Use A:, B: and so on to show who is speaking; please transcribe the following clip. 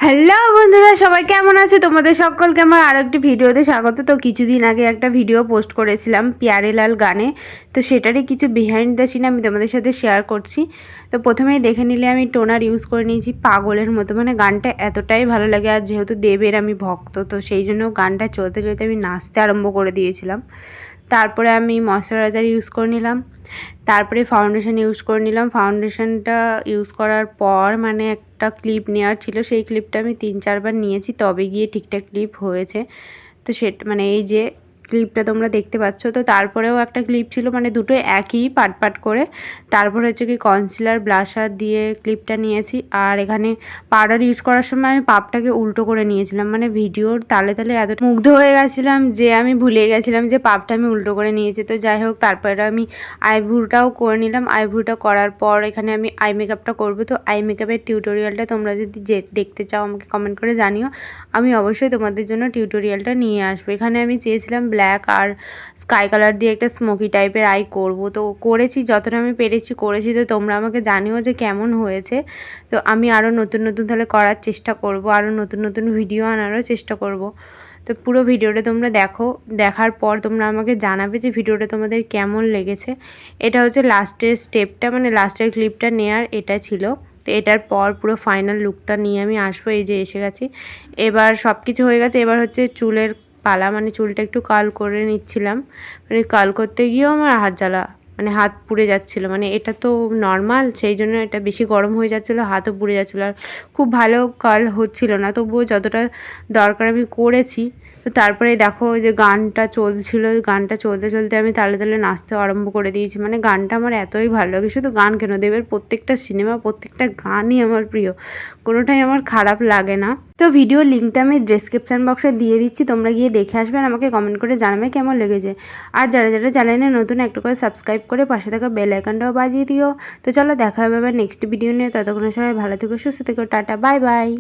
A: Hello বন্ধুরা, সবাই কেমন আছে? তোমাদের সকলকে আমার আরও একটি ভিডিওতে স্বাগত। তো কিছুদিন আগে একটা ভিডিও পোস্ট করেছিলাম প্যারেলাল গানে, তো সেটারই কিছু বিহাইন্ড দ্য সিন আমি তোমাদের সাথে শেয়ার করছি। তো প্রথমেই দেখে নিলে আমি টোনার ইউজ করে নিয়েছি পাগলের মতো, মানে গানটা এতটাই ভালো লাগে। আর যেহেতু দেবের আমি ভক্ত, তো সেই জন্য গানটা চলতে চলতে আমি নাচতে আরম্ভ করে দিয়েছিলাম। তারপরে আমি ময়শ্চারাইজার ইউজ করে নিলাম, তারপরে ফাউন্ডেশন ইউজ করে নিলাম। ফাউন্ডেশনটা ইউজ করার পর মানে একটা ক্লিপ নেওয়ার ছিল, সেই ক্লিপটা আমি 3-4 বার নিয়েছি, তবে গিয়ে ঠিকঠাক ক্লিপ হয়েছে। তো সেটা মানে এই যে ক্লিপটা তোমরা দেখতে পাচ্ছ, তো তারপরেও একটা ক্লিপ ছিল, মানে দুটো একই পাট পাট করে। তারপরে হচ্ছে কি কনসিলার ব্লাশার দিয়ে ক্লিপটা নিয়েছি। আর এখানে পাউডার ইউজ করার সময় আমি পাপটাকে উল্টো করে নিয়েছিলাম, মানে ভিডিওর তালে তালে এত মুগ্ধ হয়ে গেছিলাম যে আমি ভুলে গেছিলাম যে পাপটা আমি উল্টো করে নিয়েছি। তো যাই হোক, তারপরে আমি আইব্রুটাও করে নিলাম। আইব্রুটা করার পর এখানে আমি আই মেকআপটা করবো। তো আই মেকআপের টিউটোরিয়ালটা তোমরা যদি দেখতে চাও আমাকে কমেন্ট করে জানিও, আমি অবশ্যই তোমাদের জন্য টিউটোরিয়ালটা নিয়ে আসবো। এখানে আমি চেয়েছিলাম ব্ল্যাক আর স্কাই কালার দিয়ে একটা স্মোকি টাইপের আই করব, তো করেছি, যতটা আমি পেরেছি করেছি। তো তোমরা আমাকে জানিও যে কেমন হয়েছে। তো আমি আরও নতুন নতুন তাহলে করার চেষ্টা করব, আরও নতুন নতুন ভিডিও আনারও চেষ্টা করব। তো পুরো ভিডিওটা তোমরা দেখো, দেখার পর তোমরা আমাকে জানাবে যে ভিডিওটা তোমাদের কেমন লেগেছে। এটা হচ্ছে লাস্টের স্টেপটা, মানে লাস্টের ক্লিপটা নেয়ার এটা ছিল। তো এটার পর পুরো ফাইনাল লুকটা নিয়ে আমি আসবো। এই যে এসে গেছি, এবার সব কিছু হয়ে গেছে। এবার হচ্ছে চুলের পালা, মানে চুলটা একটু কার্ল করে নিচ্ছিলাম। মানে কার্ল করতে গিয়েও আমার হাত জ্বালা, মানে হাত পুড়ে যাচ্ছিলো। মানে এটা তো নর্মাল, সেই জন্য এটা বেশি গরম হয়ে যাচ্ছিলো, হাতও পুড়ে যাচ্ছিলো। আর খুব ভালো কার্ল হচ্ছিল না, তবুও যতটা দরকার আমি করেছি। তো তারপরে দেখো যে গানটা চলছিল, গানটা চলতে চলতে আমি তালে তালে নাচতে আরম্ভ করে দিয়েছি। মানে গানটা আমার এতই ভালো লাগে, শুধু গান কেন, দেবের প্রত্যেকটা সিনেমা প্রত্যেকটা গানই আমার প্রিয়, কোনোটাই আমার খারাপ লাগে না। তো ভিডিও লিঙ্কটা আমি ডেসক্রিপশান বক্সে দিয়ে দিচ্ছি, তোমরা গিয়ে দেখে আসবেন, আমাকে কমেন্ট করে জানাবে কেমন লেগেছে। আর যারা যারা চ্যানেলে নতুন, একটু করে সাবস্ক্রাইব করে পাশে থাকা বেল আইকনটাও বাজিয়ে দিও। তো চলো দেখা হবে আবার নেক্সট ভিডিও নিয়ে, ততক্ষণে সবাই ভালো থেকো, সুস্থ থেকো, টাটা, বাই বাই।